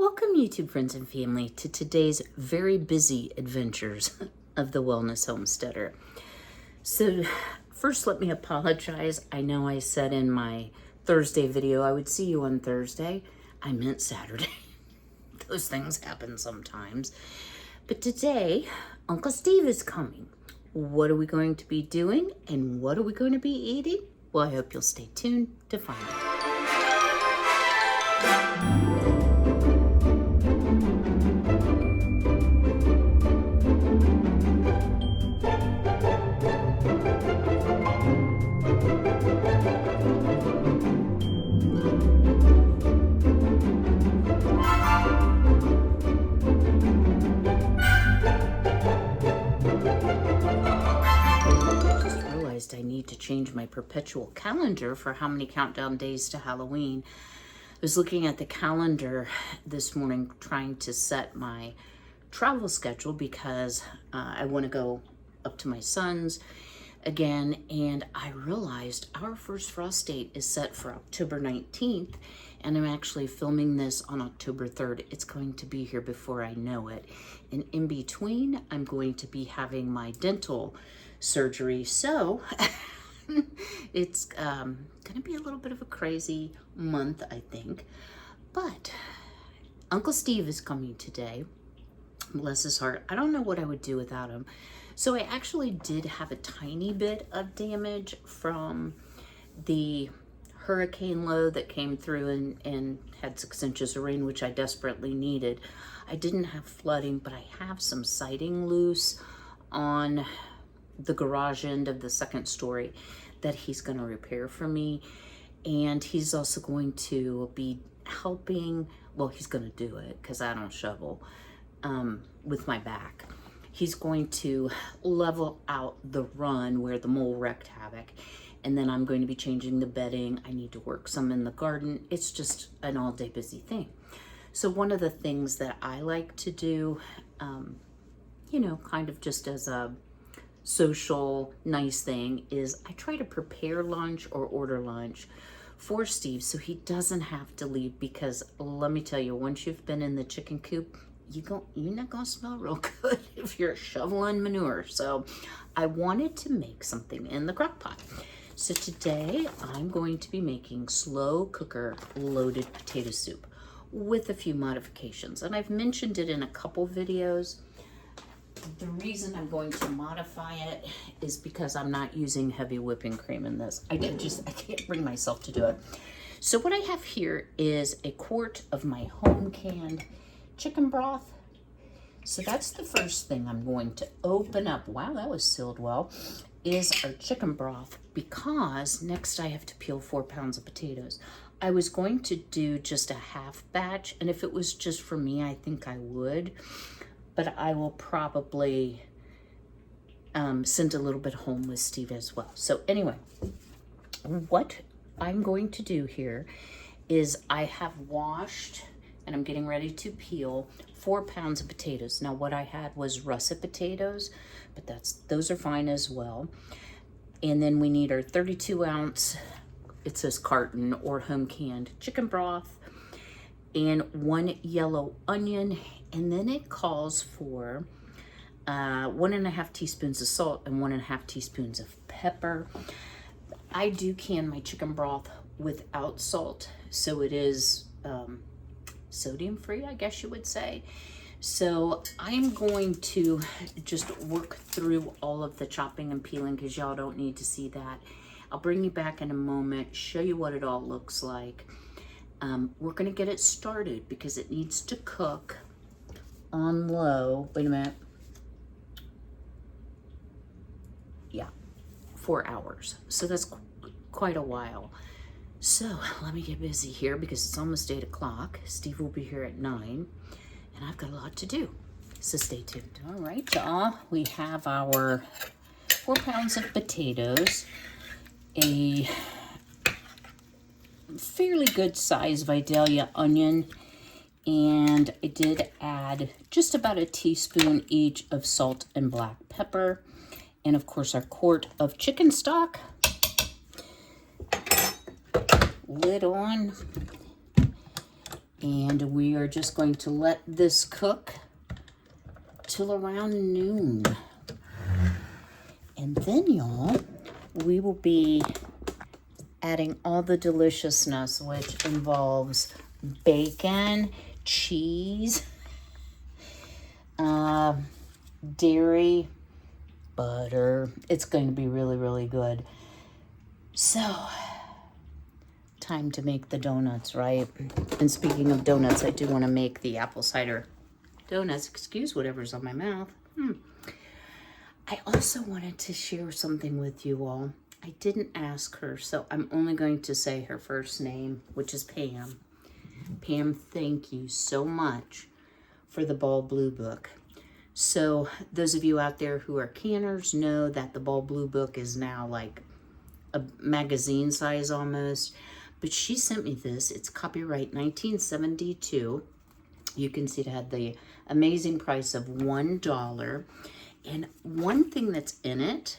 Welcome, YouTube friends and family, to today's very busy adventures of the Wellness Homesteader. So first, let me apologize. I know I said in my Thursday video I would see you on Thursday. I meant Saturday. Those things happen sometimes. But today, Uncle Steve is coming. What are we going to be doing and what are we going to be eating? Well, I hope you'll stay tuned to find out. I need to change my perpetual calendar for how many countdown days to Halloween. I was looking at the calendar this morning trying to set my travel schedule because I want to go up to my son's again, and I realized our first frost date is set for October 19th, and I'm actually filming this on October 3rd. It's going to be here before I know it. And in between, I'm going to be having my dental surgery. So it's going to be a little bit of a crazy month, I think. But Uncle Steve is coming today. Bless his heart. I don't know what I would do without him. So I actually did have a tiny bit of damage from the hurricane low that came through and had 6 inches of rain, which I desperately needed. I didn't have flooding, but I have some siding loose on the garage end of the second story that he's going to repair for me. And he's also going to be helping, well, he's going to do it because I don't shovel, with my back. He's going to level out the run where the mole wreaked havoc. And then I'm going to be changing the bedding. I need to work some in the garden. It's just an all-day busy thing. So one of the things that I like to do, you know, kind of just as a social nice thing, is I try to prepare lunch or order lunch for Steve so he doesn't have to leave, because let me tell you, once you've been in the chicken coop, you're not gonna smell real good if you're shoveling manure. So I wanted to make something in the crock pot. So today I'm going to be making slow cooker loaded potato soup with a few modifications, and I've mentioned it in a couple videos. The reason I'm going to modify it is because I'm not using heavy whipping cream in this. I can't bring myself to do it. So what I have here is a quart of my home canned chicken broth. So that's the first thing I'm going to open up. Wow, that was sealed well. Is our chicken broth, because next I have to peel 4 pounds of potatoes. I was going to do just a half batch, and if it was just for me, I think I would. But I will probably send a little bit home with Steve as well. So anyway, what I'm going to do here is I have washed and I'm getting ready to peel 4 pounds of potatoes. Now what I had was russet potatoes, but those are fine as well. And then we need our 32 ounce, it says carton or home canned chicken broth, and 1 yellow onion. And then it calls for 1.5 teaspoons of salt and 1.5 teaspoons of pepper. I do can my chicken broth without salt, so it is sodium free, I guess you would say. So I'm going to just work through all of the chopping and peeling because y'all don't need to see that. I'll bring you back in a moment, show you what it all looks like. We're gonna get it started because it needs to cook on low. Wait a minute. Yeah, 4 hours. So that's quite a while. So let me get busy here because it's almost 8 o'clock. Steve will be here at 9 and I've got a lot to do. So stay tuned. All right, y'all. We have our 4 pounds of potatoes, a fairly good size Vidalia onion, and I did add just about a teaspoon each of salt and black pepper, and of course our quart of chicken stock. Lid on, And we are just going to let this cook till around noon. And then, y'all, we will be adding all the deliciousness, which involves bacon, cheese, dairy, butter. It's going to be really, really good. So, time to make the donuts, right? And speaking of donuts, I do want to make the apple cider donuts. Excuse whatever's on my mouth. I also wanted to share something with you all. I didn't ask her, so I'm only going to say her first name, which is Pam. Pam, thank you so much for the Ball Blue book. So those of you out there who are canners know that the Ball Blue book is now like a magazine size almost. But she sent me this. It's copyright 1972. You can see it had the amazing price of $1. And one thing that's in it,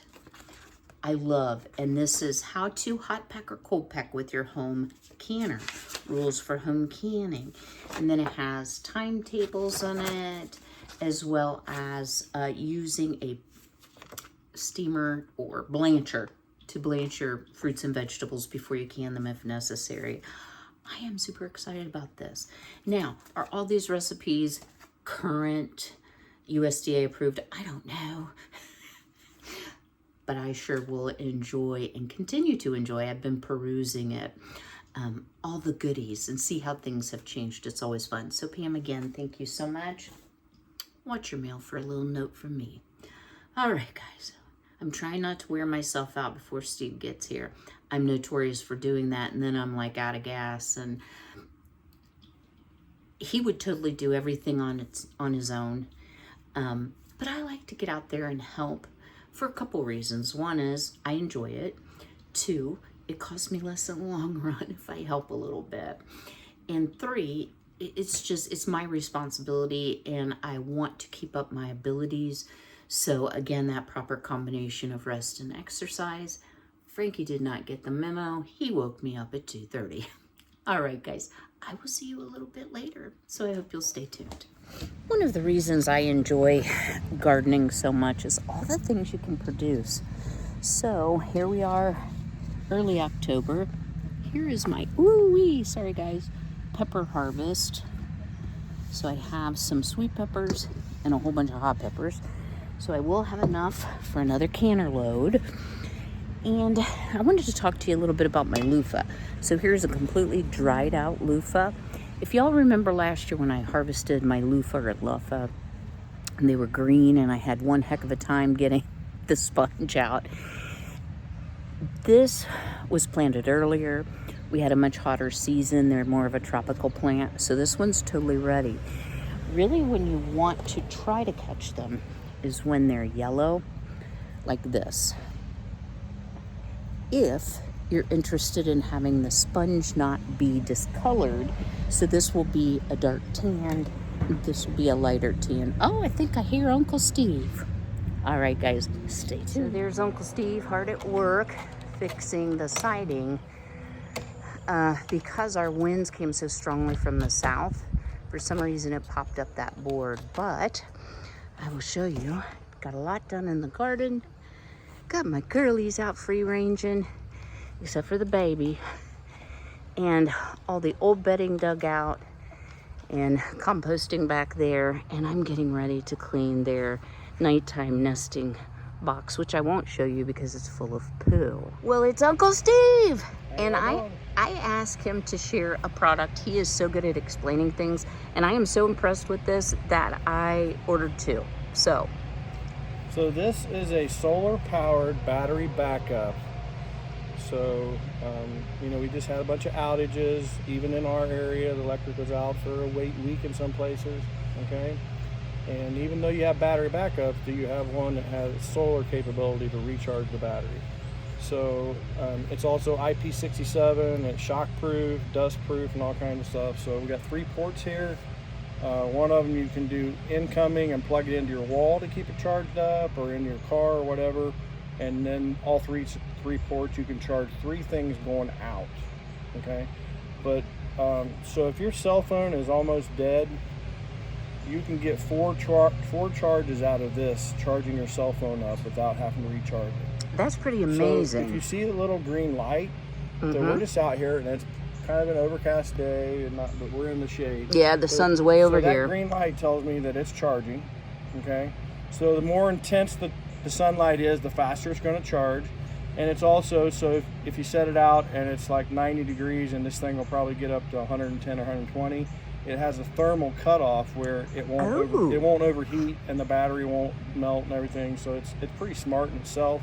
I love, and this is how to hot pack or cold pack with your home canner. Rules for home canning. And then it has timetables on it, as well as using a steamer or blancher to blanch your fruits and vegetables before you can them if necessary. I am super excited about this. Now, are all these recipes current, USDA approved? I don't know. But I sure will enjoy and continue to enjoy. I've been perusing it. All the goodies and see how things have changed. It's always fun. So Pam, again, thank you so much. Watch your mail for a little note from me. All right, guys. I'm trying not to wear myself out before Steve gets here. I'm notorious for doing that, and then I'm like out of gas. And he would totally do everything on his own. But I like to get out there and help for a couple reasons. One is I enjoy it. Two, it costs me less in the long run if I help a little bit. And three, it's my responsibility, and I want to keep up my abilities. So again, that proper combination of rest and exercise. Frankie did not get the memo. He woke me up at 2:30. All right, guys, I will see you a little bit later. So I hope you'll stay tuned. One of the reasons I enjoy gardening so much is all the things you can produce. So here we are, early October. Here is my, sorry guys, pepper harvest. So I have some sweet peppers and a whole bunch of hot peppers. So I will have enough for another canner load. And I wanted to talk to you a little bit about my loofah. So here's a completely dried out loofah. If y'all remember last year when I harvested my loofah or loofah, and they were green, and I had one heck of a time getting the sponge out. This was planted earlier. We had a much hotter season. They're more of a tropical plant. So this one's totally ready. Really, when you want to try to catch them is when they're yellow, like this. If you're interested in having the sponge not be discolored, so this will be a dark tan, this will be a lighter tan. Oh, I think I hear Uncle Steve. All right, guys, stay tuned. So there's Uncle Steve hard at work fixing the siding. Because our winds came so strongly from the south, for some reason it popped up that board, but I will show you. Got a lot done in the garden. Got my girlies out free ranging, except for the baby. And all the old bedding dug out and composting back there. And I'm getting ready to clean their nighttime nesting box, which I won't show you because it's full of poo. Well, it's Uncle Steve. And I asked him to share a product. He is so good at explaining things. And I am so impressed with this that I ordered two. So this is a solar-powered battery backup. So, we just had a bunch of outages. Even in our area, the electric was out for a week in some places, okay? And even though you have battery backup, do you have one that has solar capability to recharge the battery? So, it's also IP67, it's shock-proof, dust-proof, and all kinds of stuff. So we got 3 ports here. One of them you can do incoming and plug it into your wall to keep it charged up, or in your car or whatever. And then all three ports you can charge 3 things going out, okay? But So if your cell phone is almost dead, you can get four charges out of this, charging your cell phone up without having to recharge it. That's pretty amazing. So if you see the little green light, so we're just out here, and it's kind of an overcast day, but we're in the shade. Yeah, the sun's way over here. That green light tells me that it's charging. Okay, so the more intense the sunlight is, the faster it's going to charge. And it's also, so if you set it out and it's like 90 degrees, and this thing will probably get up to 110 or 120, it has a thermal cutoff where it won't overheat and the battery won't melt and everything. So it's pretty smart in itself.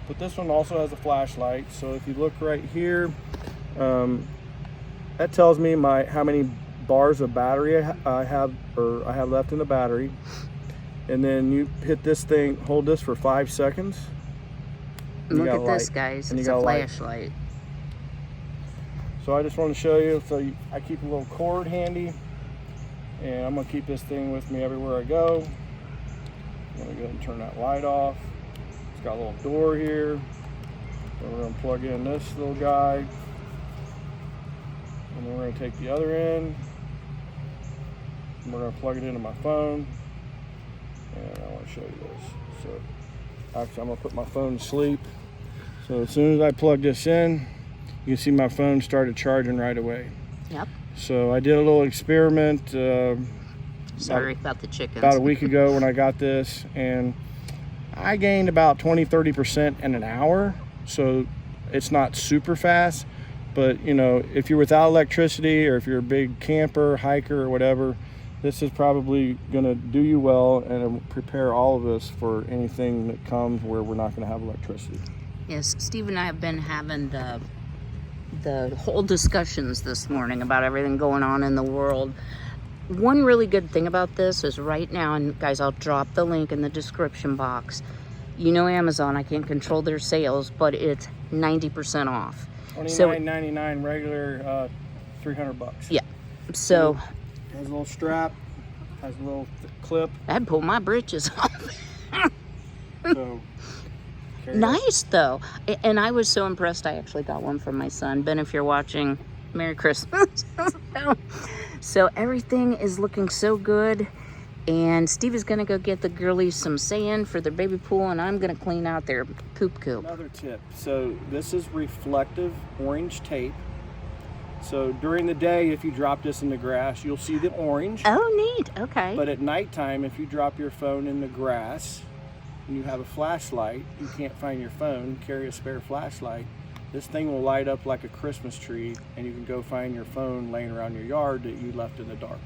But this one also has a flashlight. So if you look right here, that tells me how many bars of battery I have left in the battery. And then you hit this thing, hold this for 5 seconds. Look at this, guys. It's a flashlight. So I just want to show you. So I keep a little cord handy, and I'm going to keep this thing with me everywhere I go. I'm going to go ahead and turn that light off. It's got a little door here. So we're going to plug in this little guy. And then we're going to take the other end. And we're going to plug it into my phone. And I want to show you this. So actually, I'm going to put my phone to sleep. So as soon as I plug this in, you can see my phone started charging right away. Yep. So I did a little experiment. Sorry about the chickens. About a week ago when I got this, and I gained about 20-30% in an hour. So it's not super fast, but you know, if you're without electricity, or if you're a big camper, hiker, or whatever, this is probably going to do you well and prepare all of us for anything that comes where we're not going to have electricity. Yes, Steve and I have been having the whole discussions this morning about everything going on in the world. One really good thing about this is right now, and guys, I'll drop the link in the description box. You know, Amazon, I can't control their sales, but it's 90% off. $29.99 regular, $300. Yeah. So has a little strap, has a little clip. I'd pull my britches off. So nice though, and I was so impressed. I actually got one from my son. Ben, if you're watching, Merry Christmas. So everything is looking so good, and Steve is gonna go get the girlies some sand for their baby pool, and I'm gonna clean out their poop coop. Another tip, so this is reflective orange tape. So during the day, if you drop this in the grass, you'll see the orange. Oh, neat. Okay. But at nighttime, if you drop your phone in the grass and you have a flashlight, you can't find your phone, carry a spare flashlight, this thing will light up like a Christmas tree, and you can go find your phone laying around your yard that you left in the dark,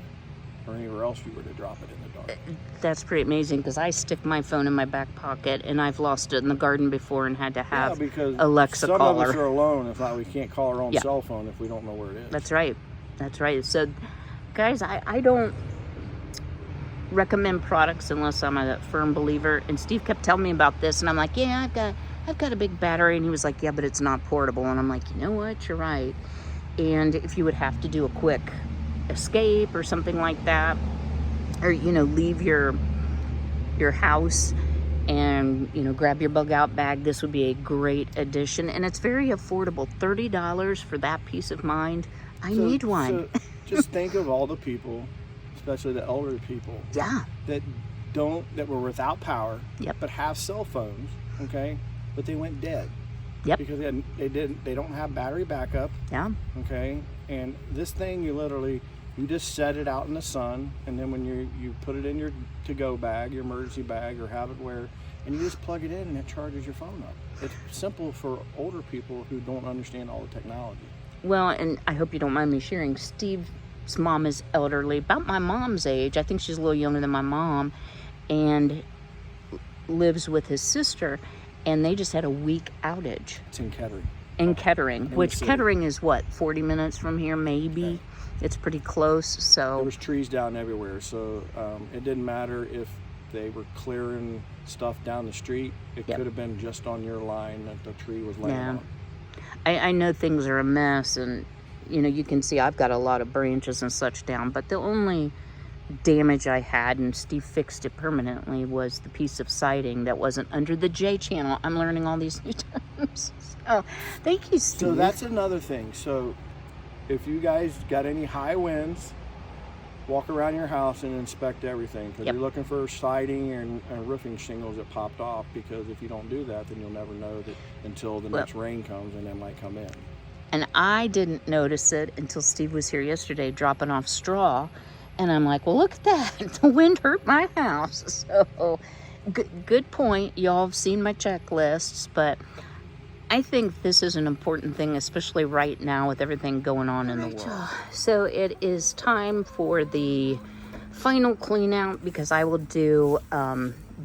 or anywhere else you were to drop it in the dark. That's pretty amazing, because I stick my phone in my back pocket, and I've lost it in the garden before and had to have Alexa some call her. Some of us are alone. It's like we can't call our own cell phone if we don't know where it is. That's right. That's right. So, guys, I don't recommend products unless I'm a firm believer. And Steve kept telling me about this, and I'm like, yeah, I've got a big battery. And he was like, yeah, but it's not portable. And I'm like, you know what? You're right. And if you would have to do a quick escape or something like that, or you know, leave your house and you know, grab your bug out bag, this would be a great addition. And it's very affordable. $30 for that peace of mind. I need one. So just think of all the people, especially the elderly people, that were without power, but have cell phones, okay, but they went dead. Because they don't have battery backup. Okay, and this thing, you just set it out in the sun, and then when you put it in your to-go bag, your emergency bag, or have it where, and you just plug it in and it charges your phone up. It's simple for older people who don't understand all the technology. Well, and I hope you don't mind me sharing, Steve's mom is elderly, about my mom's age. I think she's a little younger than my mom, and lives with his sister, and they just had a week outage. It's in Kettering. In Kettering, which Kettering is what, 40 minutes from here, maybe? Okay. It's pretty close, so. There was trees down everywhere, so it didn't matter if they were clearing stuff down the street. It could have been just on your line that the tree was laying on. I know things are a mess, and you know, you can see I've got a lot of branches and such down, but the only damage I had, and Steve fixed it permanently, was the piece of siding that wasn't under the J channel. I'm learning all these new terms. So thank you, Steve. So that's another thing. So if you guys got any high winds, walk around your house and inspect everything, because Yep. you're looking for siding and roofing shingles that popped off, because if you don't do that, then you'll never know that until the next rain comes, and it might come in. And I didn't notice it until Steve was here yesterday dropping off straw. And I'm like, well, look at that. The wind hurt my house. So good point. Y'all have seen my checklists, but I think this is an important thing, especially right now with everything going on in the world. So it is time for the final clean out, because I will do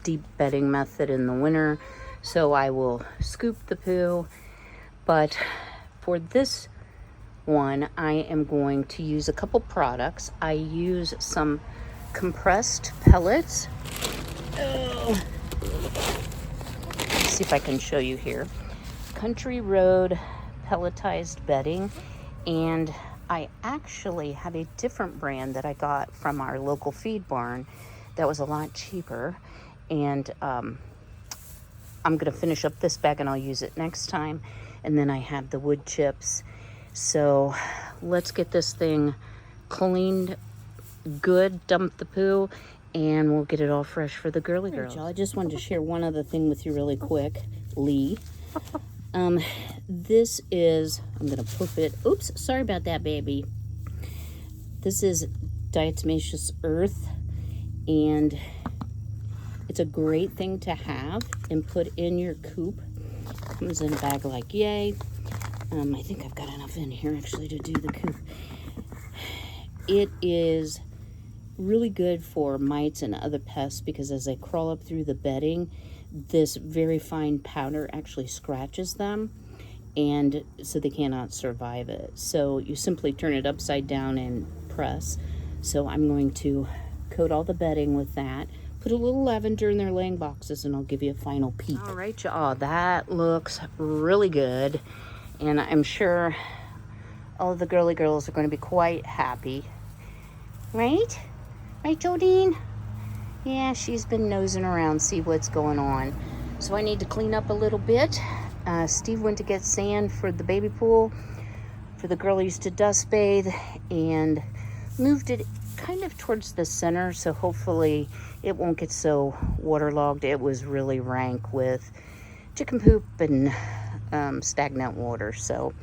deep bedding method in the winter. So I will scoop the poo, but for this one, I am going to use a couple products. I use some compressed pellets. Oh. Let's see if I can show you here. Country Road pelletized bedding, and I actually have a different brand that I got from our local feed barn that was a lot cheaper, and I'm gonna finish up this bag and I'll use it next time. And then I have the wood chips. So let's get this thing cleaned good, dump the poo, and we'll get it all fresh for the girly girls. I just wanted to share one other thing with you really quick, Lee. This is, I'm gonna poop it. Oops, sorry about that, baby. This is diatomaceous earth, and it's a great thing to have and put in your coop. Comes in a bag like yay. I think I've got enough in here actually to do the coop. It is really good for mites and other pests, because as they crawl up through the bedding, this very fine powder actually scratches them, and so they cannot survive it. So you simply turn it upside down and press. So I'm going to coat all the bedding with that. Put a little lavender in their laying boxes, and I'll give you a final peek. All right, y'all, that looks really good. And I'm sure all of the girly girls are going to be quite happy. Right? Right, Jodine? Yeah, she's been nosing around, see what's going on. So I need to clean up a little bit. Steve went to get sand for the baby pool, for the girlies to dust bathe, and moved it kind of towards the center, so hopefully it won't get so waterlogged. It was really rank with chicken poop and stagnant water. So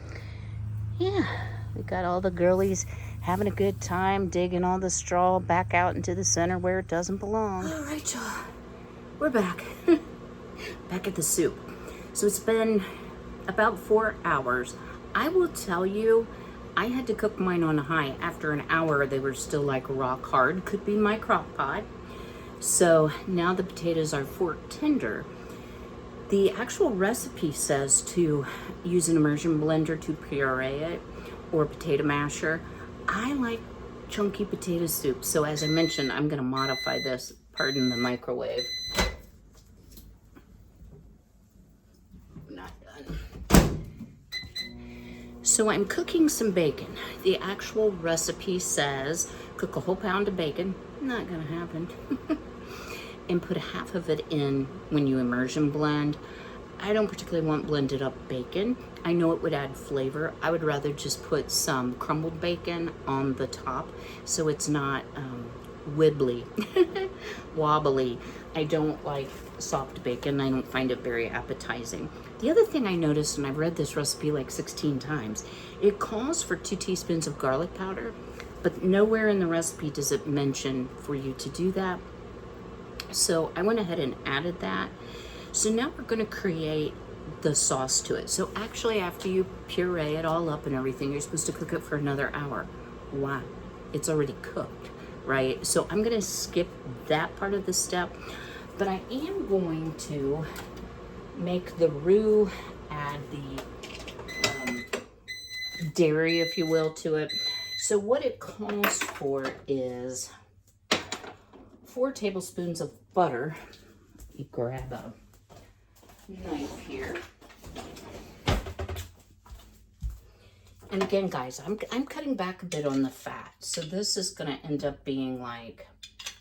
yeah, we got all the girlies having a good time digging all the straw back out into the center where it doesn't belong. All right, y'all, we're back. Back at the soup. So it's been about 4 hours. I will tell you, I had to cook mine on high. After an hour, they were still like rock hard. Could be my crock pot. So now the potatoes are fork tender. The actual recipe says to use an immersion blender to puree it, or potato masher. I like chunky potato soup. So as I mentioned, I'm gonna modify this, pardon the microwave. Not done. So I'm cooking some bacon. The actual recipe says cook a whole pound of bacon. Not gonna happen. And put half of it in when you immersion blend. I don't particularly want blended up bacon. I know it would add flavor. I would rather just put some crumbled bacon on the top so it's not wibbly, wobbly. I don't like soft bacon. I don't find it very appetizing. The other thing I noticed, and I've read this recipe like 16 times, it calls for 2 teaspoons of garlic powder, but nowhere in the recipe does it mention for you to do that. So I went ahead and added that. So now we're gonna create the sauce to it. So actually, after you puree it all up and everything, you're supposed to cook it for another hour. Wow, it's already cooked, right? So I'm gonna skip that part of the step, but I am going to make the roux, add the dairy, if you will, to it. So what it calls for is 4 tablespoons of butter. You grab a knife here. And again, guys, I'm cutting back a bit on the fat. So this is gonna end up being like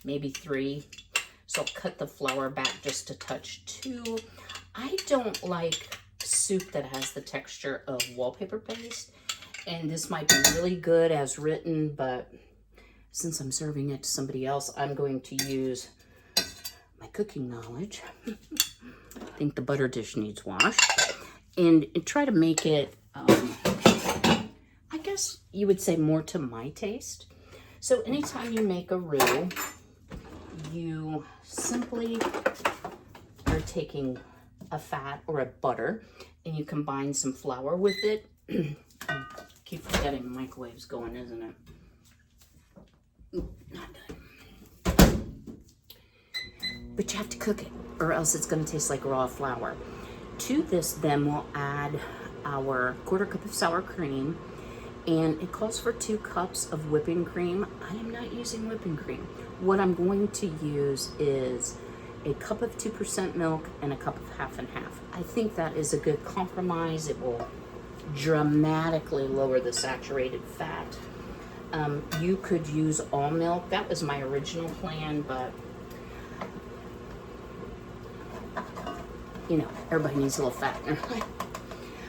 maybe 3. So I'll cut the flour back just a touch 2. I don't like soup that has the texture of wallpaper paste. And this might be really good as written, but since I'm serving it to somebody else, I'm going to use my cooking knowledge. I think the butter dish needs washed. And try to make it, I guess you would say, more to my taste. So anytime you make a roux, you simply are taking a fat or a butter and you combine some flour with it. Keep forgetting the microwave's going, isn't it? Not done. But you have to cook it or else it's going to taste like raw flour. To this then we'll add our 1/4 cup of sour cream, and it calls for 2 cups of whipping cream. I am not using whipping cream. What I'm going to use is a cup of 2% milk and a cup of 50/50. I think that is a good compromise. It will dramatically lower the saturated fat. You could use all milk. That was my original plan, but you know, everybody needs a little fat in their life.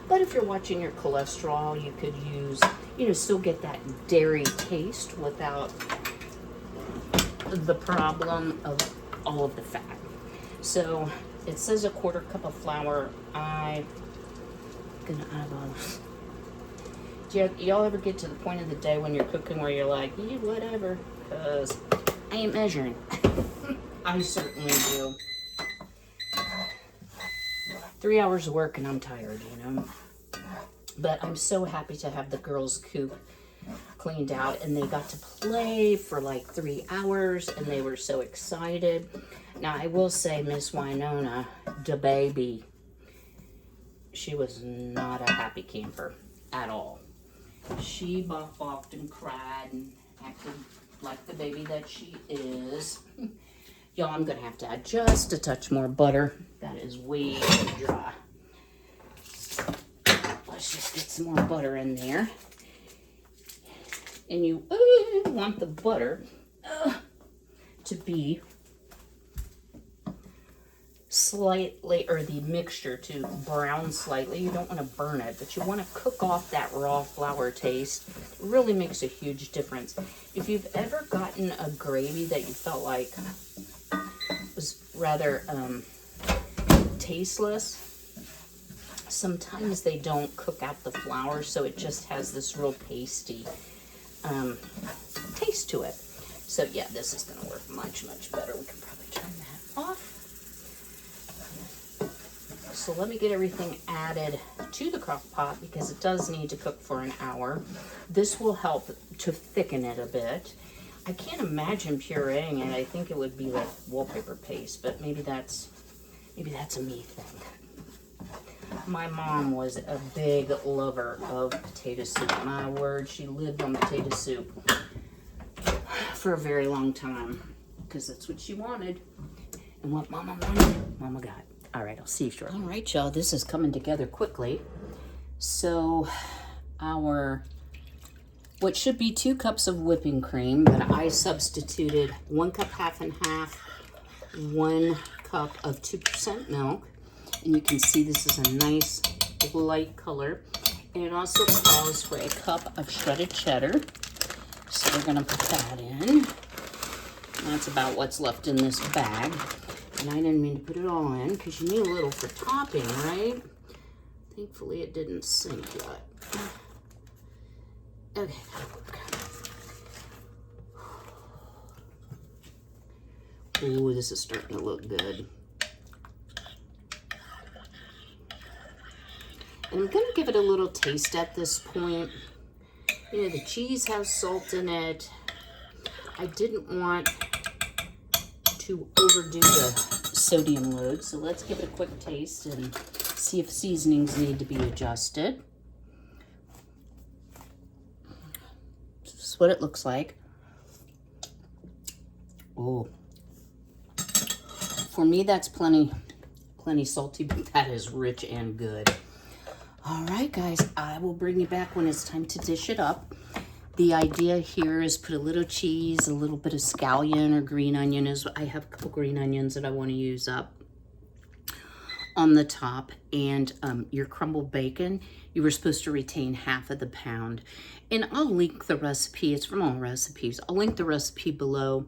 But if you're watching your cholesterol, you could use, you know, still get that dairy taste without the problem of all of the fat. So it says a 1/4 cup of flour. I'm gonna eyeball. Do y'all ever get to the point of the day when you're cooking where you're like, yeah, whatever, because I ain't measuring. I certainly do. 3 hours of work and I'm tired, you know. But I'm so happy to have the girls' coop cleaned out, and they got to play for like 3 hours and they were so excited. Now I will say Miss Winona, the baby, she was not a happy camper at all. She balked and cried and acted like the baby that she is. Y'all, I'm gonna have to add just a touch more butter. That is way too dry. Let's just get some more butter in there. And you want the butter to be slightly, or the mixture to brown slightly. You don't want to burn it, but you want to cook off that raw flour taste. It really makes a huge difference. If you've ever gotten a gravy that you felt like was rather tasteless, sometimes they don't cook out the flour, so it just has this real pasty taste to it. So yeah, this is going to work much, much better. We can probably turn that off. So let me get everything added to the crock pot because it does need to cook for an hour. This will help to thicken it a bit. I can't imagine pureeing it. I think it would be like wallpaper paste, but maybe that's a me thing. My mom was a big lover of potato soup. My word, she lived on potato soup for a very long time because that's what she wanted. And what Mama wanted, Mama got. All right, I'll see you shortly. All right, y'all, this is coming together quickly. So our, what should be 2 cups of whipping cream, but I substituted 1 cup 50/50, 1 cup of 2% milk. And you can see this is a nice light color. And it also calls for a cup of shredded cheddar. So we're gonna put that in. That's about what's left in this bag. And I didn't mean to put it all in because you need a little for topping, right? Thankfully it didn't sink yet. Okay, that'll work. Ooh, this is starting to look good. And I'm gonna give it a little taste at this point. You know, the cheese has salt in it. I didn't want to overdo the sodium load, so let's give it a quick taste and see if seasonings need to be adjusted. This is what it looks like. Oh, for me that's plenty salty, but that is rich and good. All right, guys, I will bring you back when it's time to dish it up. The idea here is put a little cheese, a little bit of scallion or green onion. I have a couple green onions that I want to use up. on the top, and your crumbled bacon, you were supposed to retain half of the pound. And I'll link the recipe. It's from All Recipes. I'll link the recipe below.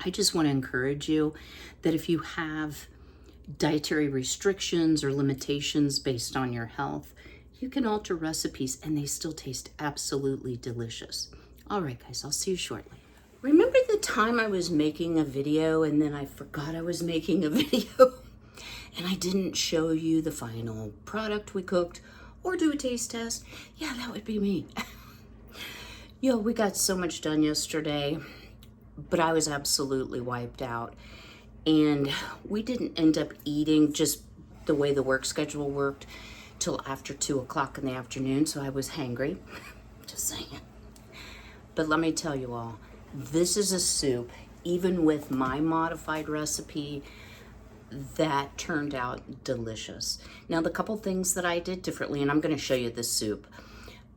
I just want to encourage you that if you have dietary restrictions or limitations based on your health, you can alter recipes and they still taste absolutely delicious. All right, guys, I'll see you shortly. Remember the time I was making a video and then I forgot I was making a video and I didn't show you the final product we cooked or do a taste test? Yeah, that would be me. Yo, we got so much done yesterday, but I was absolutely wiped out. And we didn't end up eating just the way the work schedule worked till after 2 o'clock in the afternoon, so I was hangry. Just saying. But let me tell you all, this is a soup, even with my modified recipe, that turned out delicious. Now, the couple things that I did differently, and I'm going to show you the soup.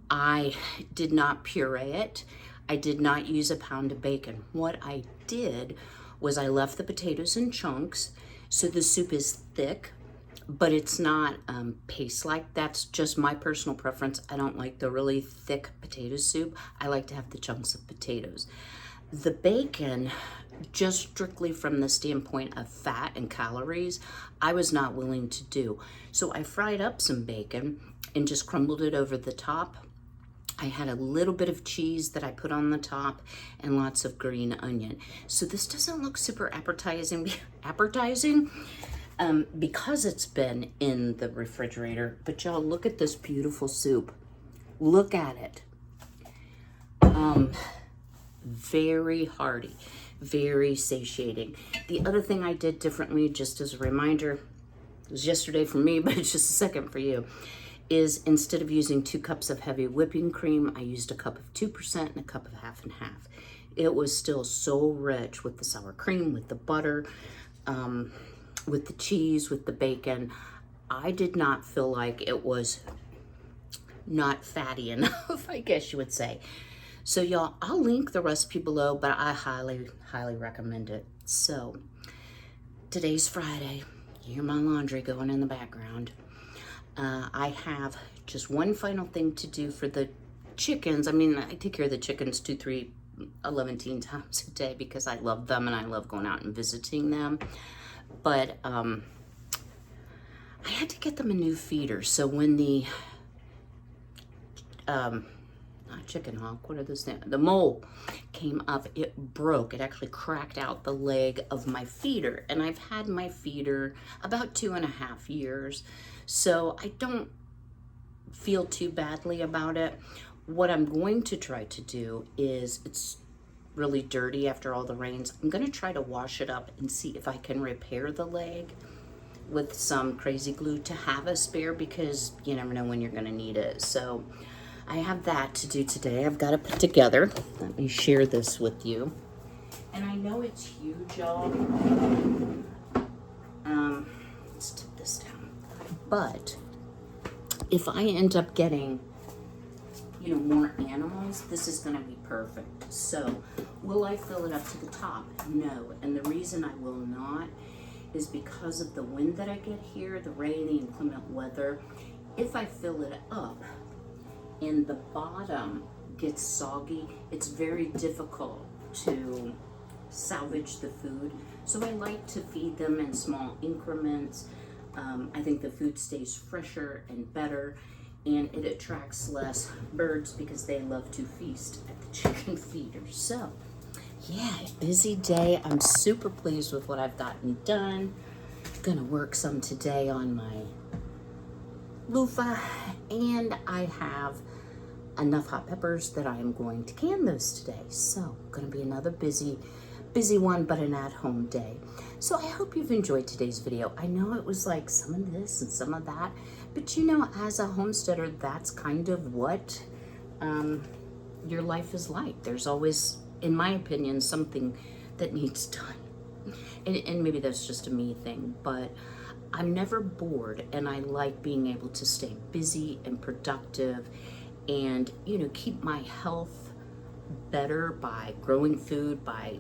I did not puree it. I did not use a pound of bacon. What I did was I left the potatoes in chunks, so the soup is thick, but it's not paste-like. That's just my personal preference. I don't like the really thick potato soup. I like to have the chunks of potatoes. The bacon, just strictly from the standpoint of fat and calories, I was not willing to do. So I fried up some bacon and just crumbled it over the top. I had a little bit of cheese that I put on the top and lots of green onion. So this doesn't look super appetizing because it's been in the refrigerator. But y'all, look at this beautiful soup. Look at it. Very hearty, very satiating. The other thing I did differently, just as a reminder, it was yesterday for me, but it's just a second for you, is instead of using 2 cups of heavy whipping cream, I used a cup of 2% and a cup of half and half. It was still so rich with the sour cream, with the butter, with the cheese, with the bacon. I did not feel like it was not fatty enough, I guess you would say. So y'all, I'll link the recipe below, but I highly, highly recommend it. So today's Friday. You hear my laundry going in the background. I have just one final thing to do for the chickens. I mean, I take care of the chickens 2, 3, 11 times a day because I love them and I love going out and visiting them. But I had to get them a new feeder. So when the not chicken hawk, what are those things? The mole came up, it broke. It actually cracked out the leg of my feeder. And I've had my feeder about 2.5 years. So I don't feel too badly about it. What I'm going to try to do is, it's really dirty after all the rains. I'm going to try to wash it up and see if I can repair the leg with some crazy glue to have a spare, because you never know when you're going to need it. So I have that to do today. I've got to put together. Let me share this with you. And I know it's huge, y'all. Let's tip this down. But if I end up getting, more animals, this is going to be perfect. So will I fill it up to the top? No. And the reason I will not is because of the wind that I get here, the rain, the inclement weather. If I fill it up and the bottom gets soggy, it's very difficult to salvage the food. So I like to feed them in small increments. I think the food stays fresher and better, and it attracts less birds because they love to feast at the chicken feeder. So yeah, busy day. I'm super pleased with what I've gotten done. Gonna work some today on my loofah, and I have enough hot peppers that I am going to can those today. So gonna be another busy one, but an at-home day. So I hope you've enjoyed today's video. I know it was like some of this and some of that, but as a homesteader, that's kind of what your life is like. There's always, in my opinion, something that needs done. And maybe that's just a me thing, but I'm never bored, and I like being able to stay busy and productive and, keep my health better by growing food, by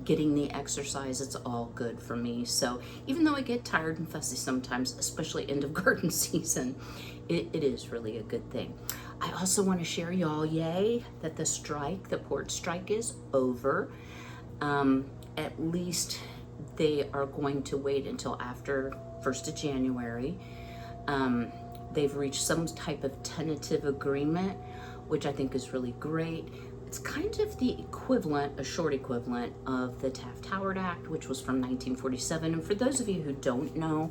getting the exercise, it's all good for me. So even though I get tired and fussy sometimes, especially end of garden season, it is really a good thing. I also want to share y'all, yay, that the port strike is over. At least they are going to wait until after 1st of January. They've reached some type of tentative agreement, which I think is really great. It's kind of the equivalent, a short equivalent, of the Taft-Howard Act, which was from 1947. And for those of you who don't know,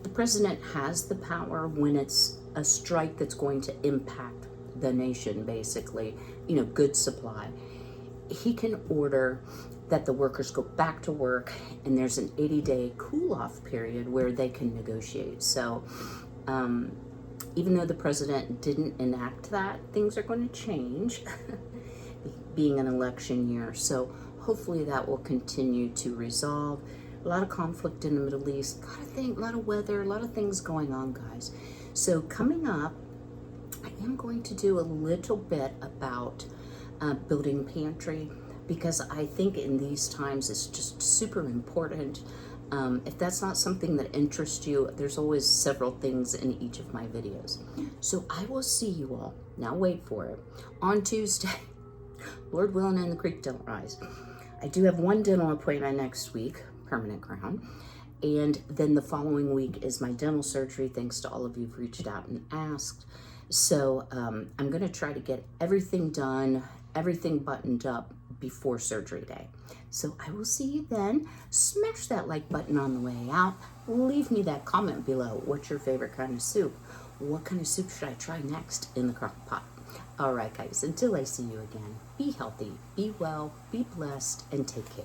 the president has the power when it's a strike that's going to impact the nation, basically, goods supply. He can order that the workers go back to work, and there's an 80-day cool-off period where they can negotiate. So even though the president didn't enact that, things are going to change, being an election year. So hopefully that will continue to resolve. A lot of conflict in the Middle East, a lot of weather, a lot of things going on, guys. So coming up, I am going to do a little bit about building pantry, because I think in these times it's just super important. If that's not something that interests you, there's always several things in each of my videos. So I will see you all, now wait for it, on Tuesday, Lord willing and the creek don't rise. I do have one dental appointment next week, permanent crown, and then the following week is my dental surgery, thanks to all of you who've reached out and asked. So I'm gonna try to get everything done, everything buttoned up before surgery day. So I will see you then. Smash that like button on the way out. Leave me that comment below. What's your favorite kind of soup? What kind of soup should I try next in the crock pot? All right, guys, until I see you again, be healthy, be well, be blessed, and take care.